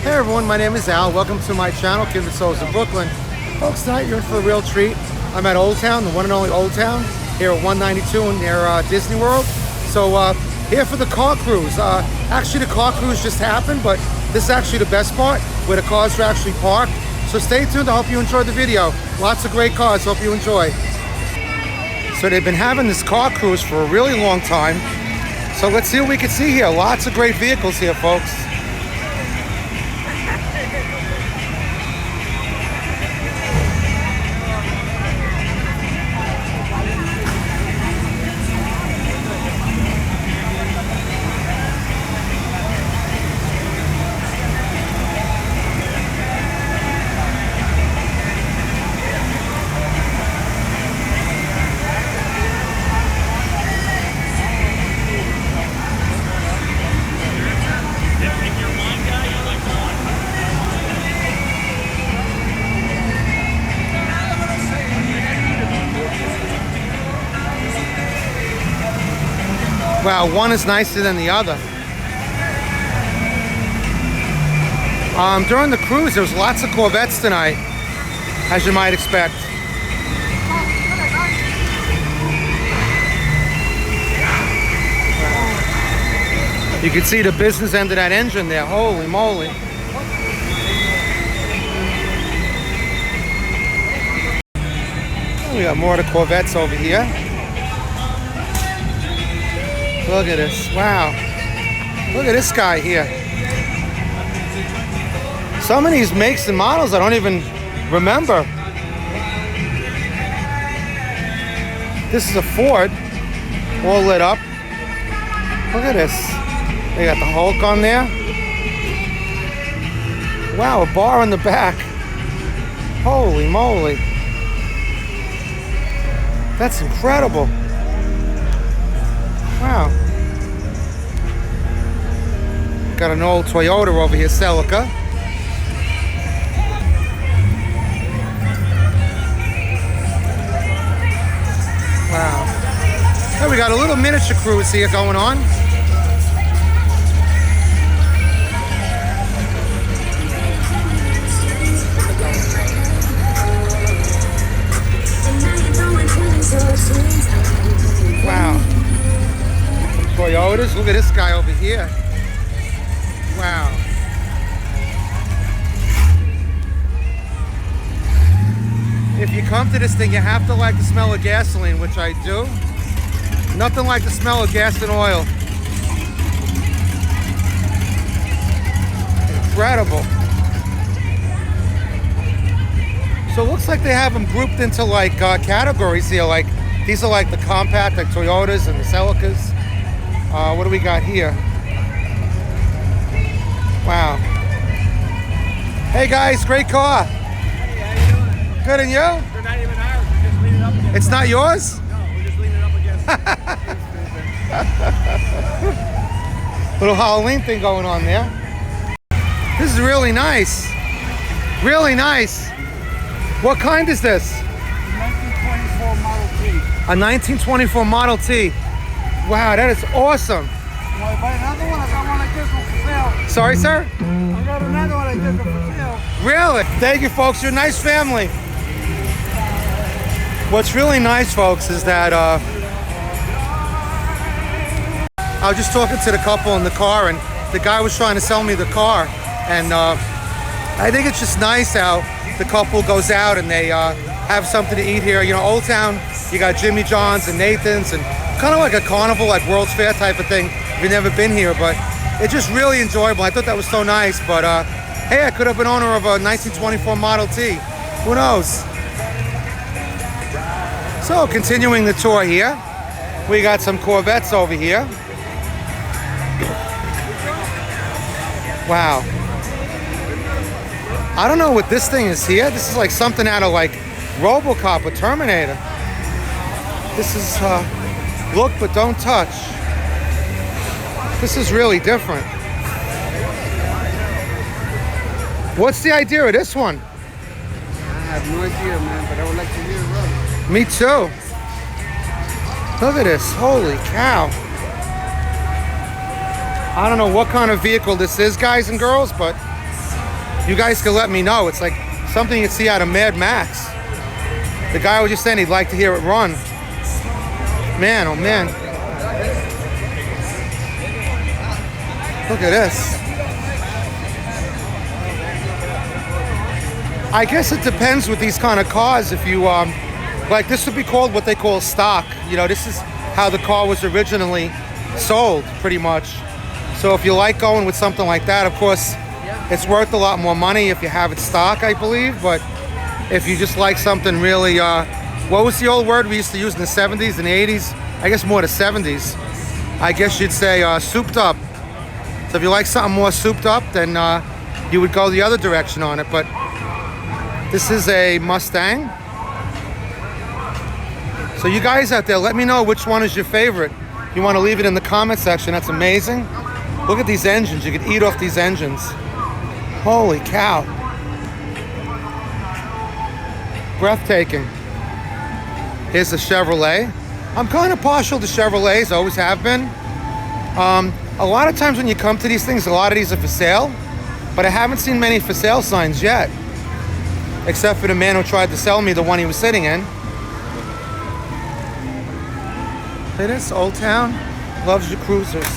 Hey everyone, my name is Al. Welcome to my channel, Kindred Souls of Brooklyn. Folks, tonight you're in for a real treat. I'm at Old Town, the one and only Old Town, here at 192 near Disney World. So here for the car cruise. Actually, the car cruise just happened, but this is actually the best part, where the cars are actually parked. So stay tuned. I hope you enjoyed the video. Lots of great cars. Hope you enjoy. So they've been having this car cruise for a really long time. So let's see what we can see here. Lots of great vehicles here, folks. Wow, one is nicer than the other. During the cruise, there was lots of Corvettes tonight, as you might expect. You can see the business end of that engine there. Holy moly. We got more of the Corvettes over here. Look at this. Wow. Look at this guy here. Some of these makes and models I don't even remember. This is a Ford, all lit up. Look at this. They got the Hulk on there. Wow, a bar in the back. Holy moly. That's incredible. Wow. Got an old Toyota over here, Celica. Wow. Hey, we got a little miniature cruise here going on. Wow. Toyotas. Look at this guy over here. Wow. If you come to this thing, you have to like the smell of gasoline, which I do. Nothing like the smell of gas and oil. Incredible. So it looks like they have them grouped into like categories here. Like these are like the compact, like Toyotas and the Celicas. What do we got here? Wow. Hey guys, great car. Hey, how you doing? Good, and you? They're not even ours. We're just leaning up against It's not yours? No, we're just leaning up against Little Halloween thing going on there. This is really nice. Really nice. What kind is this? 1924 Model T. A 1924 Model T. Wow, that is awesome. You want to buy another one? I got one like this one for sale. Sorry, sir? I got another one like this one for sale. Really? Thank you, folks. You're a nice family. What's really nice, folks, is that I was just talking to the couple in the car, and the guy was trying to sell me the car. And I think it's just nice how the couple goes out and they have something to eat here. You know, Old Town, you got Jimmy John's and Nathan's, and kind of like a carnival, like World's Fair type of thing. If you've never been here, but it's just really enjoyable. I thought that was so nice. But hey, I could have been owner of a 1924 Model T. Who knows? So continuing the tour here, we got some Corvettes over here. Wow. I don't know what this thing is here. This is like something out of like RoboCop or Terminator. This is look but don't touch. This is really different. What's the idea of this one? I have no idea, man, but I would like to hear it run. Me too. Look at this. Holy cow. I don't know what kind of vehicle this is, guys and girls, but You guys can let me know. It's like something you'd see out of Mad Max. The guy was just saying he'd like to hear it run. Man, oh man. Look at this. I guess it depends with these kind of cars. If you, like this would be called what they call stock. You know, this is how the car was originally sold, pretty much. So if you like going with something like that, of course, it's worth a lot more money if you have it stock, I believe. But if you just like something really, what was the old word we used to use in the 70s and the 80s? I guess more the 70s. I guess you'd say souped up. So if you like something more souped up, then you would go the other direction on it. But this is a Mustang. So you guys out there, let me know which one is your favorite. You want to leave it in the comment section. That's amazing. Look at these engines. You could eat off these engines. Holy cow. Breathtaking. Here's a Chevrolet. I'm kind of partial to Chevrolets, always have been. A lot of times when you come to these things, a lot of these are for sale, but I haven't seen many for sale signs yet, except for the man who tried to sell me the one he was sitting in. Look at this, Old Town loves your cruisers.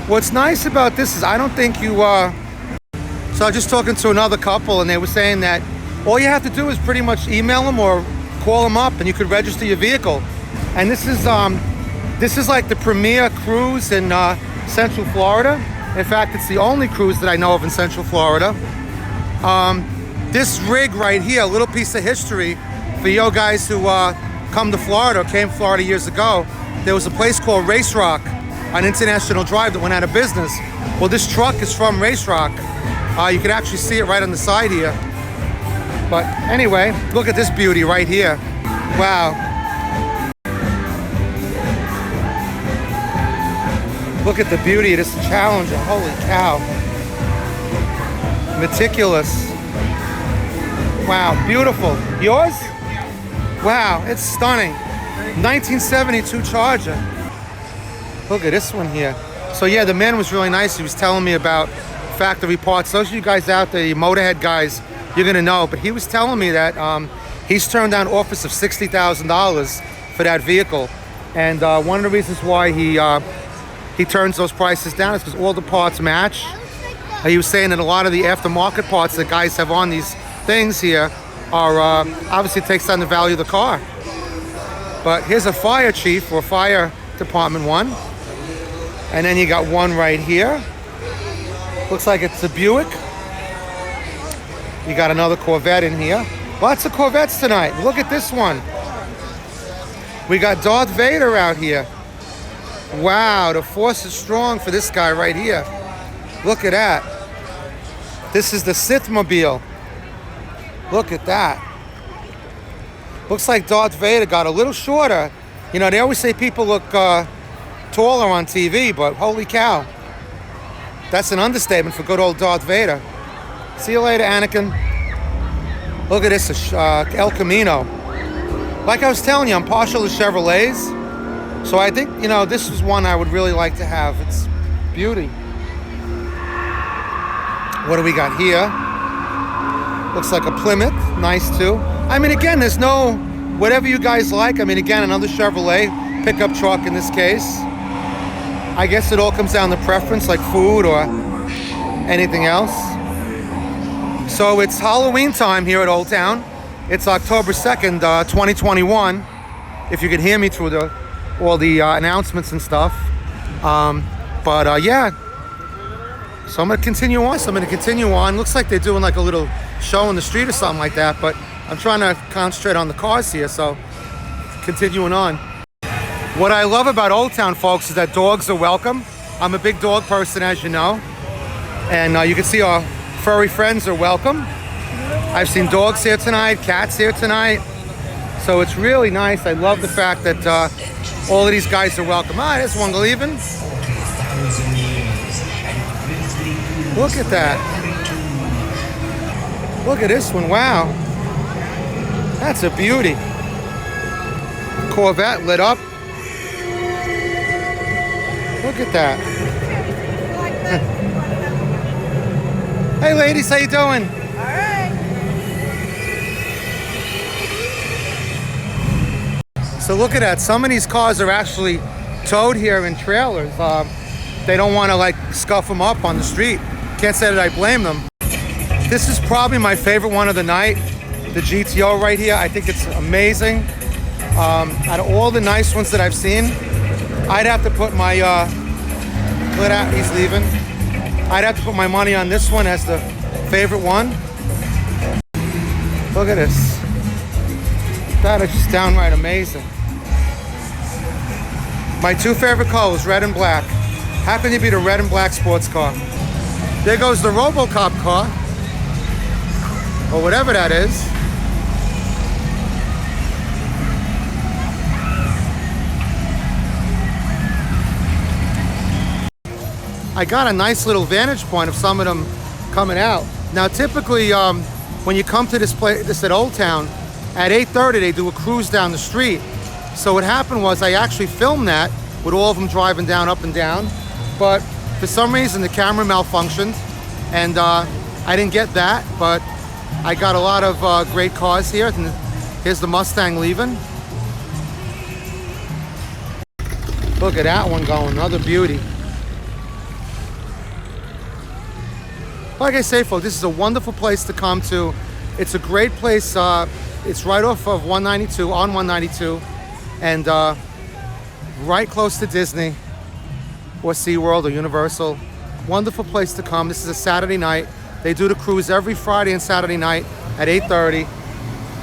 What's nice about this is I don't think you, so I was just talking to another couple and they were saying that all you have to do is pretty much email them or call them up and you could register your vehicle. And this is like the premier cruise in Central Florida. In fact, it's the only cruise that I know of in Central Florida. This rig right here, a little piece of history for you guys who come to Florida or came to Florida years ago. There was a place called Race Rock on International Drive that went out of business. Well, this truck is from Race Rock. You can actually see it right on the side here. But anyway, look at this beauty right here. Wow. Look at the beauty of this Challenger. Holy cow. Meticulous. Wow, beautiful. Yours? Wow, it's stunning. 1972 Charger. Look at this one here. So yeah, the man was really nice. He was telling me about factory parts. Those of you guys out there, you Motorhead guys, you're gonna know. But he was telling me that he's turned down offers of $60,000 for that vehicle. And one of the reasons why he turns those prices down is because all the parts match. He was saying that a lot of the aftermarket parts that guys have on these things here are obviously takes down the value of the car. But here's a fire chief or fire department one. And then you got one right here. Looks like it's a Buick. You got another Corvette in here. Lots of Corvettes tonight. Look at this one. We got Darth Vader out here. Wow, the force is strong for this guy right here. Look at that. This is the Sith Mobile. Look at that. Looks like Darth Vader got a little shorter. You know, they always say people look taller on TV, but holy cow. That's an understatement for good old Darth Vader. See you later, Anakin. Look at this, El Camino. Like I was telling you, I'm partial to Chevrolets. So I think, you know, this is one I would really like to have. It's beauty. What do we got here? Looks like a Plymouth. Nice, too. I mean, again, there's no, whatever you guys like. I mean, again, another Chevrolet pickup truck in this case. I guess it all comes down to preference, like food or anything else. So it's Halloween time here at Old Town. It's October 2nd, 2021. If you can hear me through all the announcements and stuff. Yeah. So I'm going to continue on. Looks like they're doing like a little show in the street or something like that. But I'm trying to concentrate on the cars here. So continuing on. What I love about Old Town, folks, is that dogs are welcome. I'm a big dog person, as you know. And you can see our furry friends are welcome. I've seen dogs here tonight, cats here tonight. So it's really nice. I love the fact that all of these guys are welcome. Ah, there's one leaving. Look at that. Look at this one. Wow. That's a beauty. Corvette lit up. Look at that. Hey ladies, how you doing? All right. So look at that. Some of these cars are actually towed here in trailers. They don't want to like scuff them up on the street. Can't say that I blame them. This is probably my favorite one of the night. The GTO right here. I think it's amazing. Out of all the nice ones that I've seen, I'd have to put my, look at that, he's leaving. I'd have to put my money on this one as the favorite one. Look at this. That is just downright amazing. My two favorite colors, red and black. Happen to be the red and black sports car. There goes the RoboCop car, or whatever that is. I got a nice little vantage point of some of them coming out. Now, typically, when you come to this place, this at Old Town, at 8:30 they do a cruise down the street. So what happened was I actually filmed that with all of them driving down, up and down. But for some reason the camera malfunctioned, and I didn't get that. But I got a lot of great cars here. And here's the Mustang leaving. Look at that one going, another beauty. Like I say, folks, this is a wonderful place to come to. It's a great place. It's right off of 192, on 192, and right close to Disney or SeaWorld or Universal. Wonderful place to come. This is a Saturday night. They do the cruise every Friday and Saturday night at 8:30.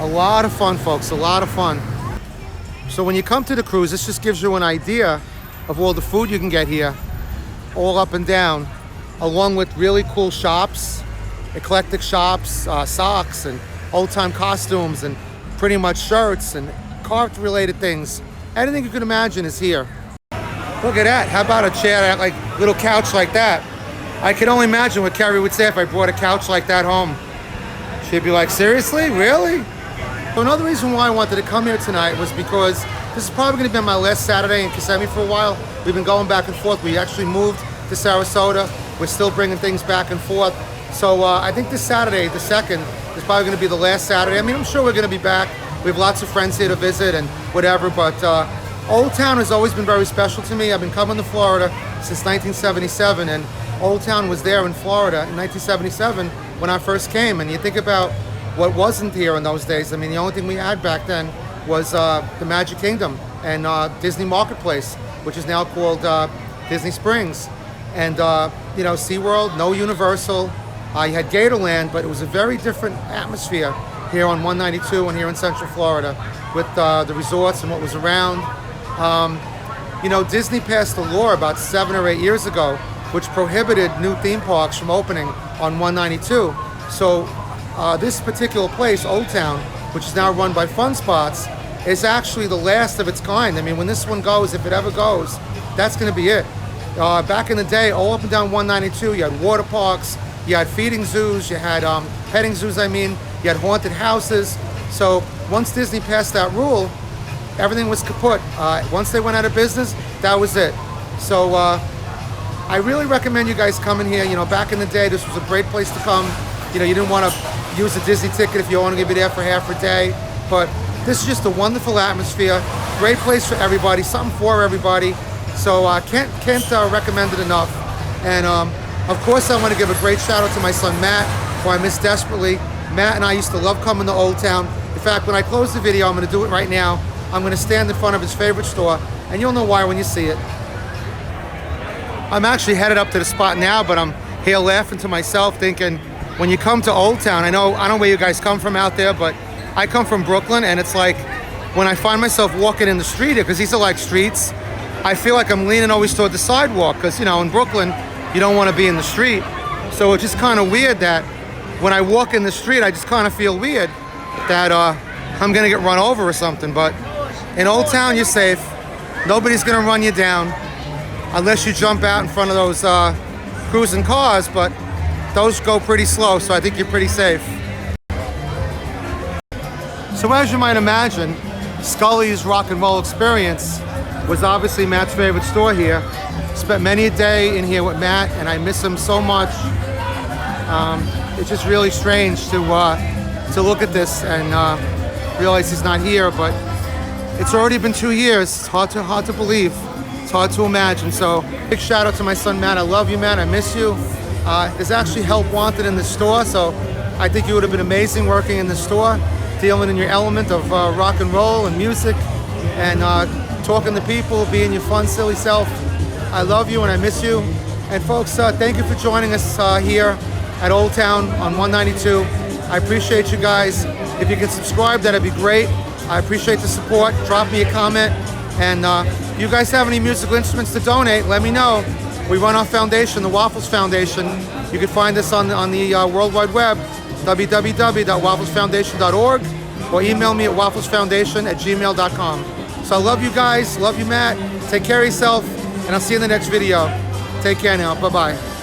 A lot of fun, folks, a lot of fun. So when you come to the cruise, this just gives you an idea of all the food you can get here, all up and down, along with really cool shops, eclectic shops, socks and old-time costumes and pretty much shirts and car-related things. Anything you can imagine is here. Look at that. How about a chair, that like little couch like that? I can only imagine what Carrie would say if I brought a couch like that home. She'd be like, seriously? Really? So another reason why I wanted to come here tonight was because this is probably going to be my last Saturday in Kissimmee for a while. We've been going back and forth. We actually moved to Sarasota. We're still bringing things back and forth. So I think this Saturday, the 2nd, is probably going to be the last Saturday. I mean, I'm sure we're going to be back. We have lots of friends here to visit and whatever, but Old Town has always been very special to me. I've been coming to Florida since 1977, and Old Town was there in Florida in 1977 when I first came. And you think about what wasn't here in those days. I mean, the only thing we had back then was the Magic Kingdom and Disney Marketplace, which is now called Disney Springs. And, you know, SeaWorld, no Universal. You had Gatorland, but it was a very different atmosphere here on 192 and here in Central Florida with the resorts and what was around. You know, Disney passed a law about 7 or 8 years ago which prohibited new theme parks from opening on 192. So this particular place, Old Town, which is now run by Fun Spots, is actually the last of its kind. I mean, when this one goes, if it ever goes, that's going to be it. Back in the day, all up and down 192, you had water parks, you had feeding zoos, you had petting zoos, you had haunted houses. So once Disney passed that rule, everything was kaput. Once they went out of business, that was it. So I really recommend you guys coming here. You know, back in the day, this was a great place to come. You know, you didn't want to use a Disney ticket if you only going to be there for half a day. But this is just a wonderful atmosphere. Great place for everybody, something for everybody. So I can't recommend it enough. And of course, I want to give a great shout out to my son Matt, who I miss desperately. Matt and I used to love coming to Old Town. In fact, when I close the video, I'm going to do it right now. I'm going to stand in front of his favorite store, and you'll know why when you see it. I'm actually headed up to the spot now, but I'm here laughing to myself, thinking, when you come to Old Town, I don't know where you guys come from out there, but I come from Brooklyn, and it's like when I find myself walking in the street here, because these are like streets, I feel like I'm leaning always toward the sidewalk, because, you know, in Brooklyn, you don't want to be in the street. So it's just kind of weird that when I walk in the street, I just kind of feel weird that I'm going to get run over or something. But in Old Town, you're safe. Nobody's going to run you down unless you jump out in front of those cruising cars, but those go pretty slow, so I think you're pretty safe. So as you might imagine, Scully's Rock and Roll Experience was obviously Matt's favorite store here. Spent many a day in here with Matt, and I miss him so much. It's just really strange to look at this and realize he's not here, but it's already been 2 years. It's hard to believe. It's hard to imagine. So big shout out to my son Matt. I love you, Matt. I miss you. There's actually help wanted in the store, so I think you would have been amazing working in the store, dealing in your element of rock and roll and music, and talking to people, being your fun, silly self. I love you and I miss you. And folks, thank you for joining us here at Old Town on 192. I appreciate you guys. If you can subscribe, that'd be great. I appreciate the support. Drop me a comment. And if you guys have any musical instruments to donate, let me know. We run our foundation, the Waffles Foundation. You can find us on the World Wide Web, www.wafflesfoundation.org, or email me at wafflesfoundation@gmail.com. So I love you guys. Love you, Matt. Take care of yourself, and I'll see you in the next video. Take care now. Bye-bye.